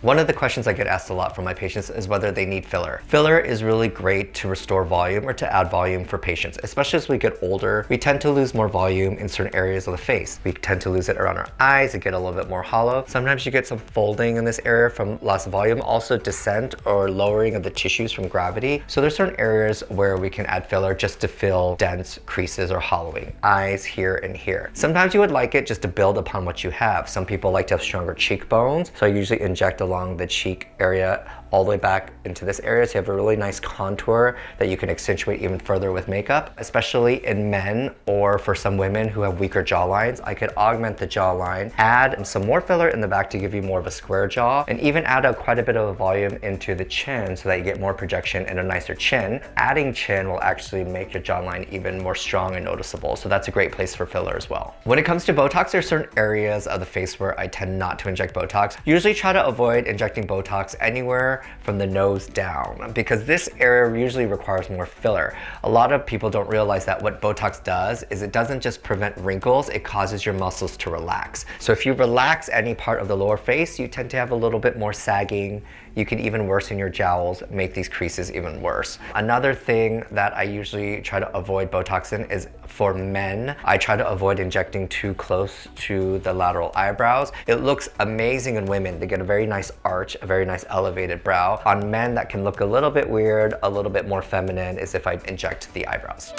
One of the questions I get asked a lot from my patients is whether they need filler. Filler is really great to restore volume or to add volume for patients. Especially as we get older, we tend to lose more volume in certain areas of the face. We tend to lose it around our eyes, it get a little bit more hollow. Sometimes you get some folding in this area from loss of volume, also descent or lowering of the tissues from gravity. So there's certain areas where we can add filler just to fill dents, creases, or hollowing. Eyes here and here. Sometimes you would like it just to build upon what you have. Some people like to have stronger cheekbones, so I usually inject along the cheek area all the way back into this area, so you have a really nice contour that you can accentuate even further with makeup. Especially in men or for some women who have weaker jawlines, I could augment the jawline, add some more filler in the back to give you more of a square jaw, and even add quite a bit of volume into the chin so that you get more projection and a nicer chin. Adding chin will actually make your jawline even more strong and noticeable, so that's a great place for filler as well. When it comes to Botox, there are certain areas of the face where I tend not to inject Botox. Usually try to avoid injecting Botox anywhere from the nose down, because this area usually requires more filler. A lot of people don't realize that what Botox does is it doesn't just prevent wrinkles, it causes your muscles to relax. So if you relax any part of the lower face, you tend to have a little bit more sagging. You can even worsen your jowls, make these creases even worse. Another thing that I usually try to avoid Botox in is for men. I try to avoid injecting too close to the lateral eyebrows. It looks amazing in women. They get a very nice arch, a very nice elevated brow. On men, that can look a little bit weird, a little bit more feminine, is if I inject the eyebrows.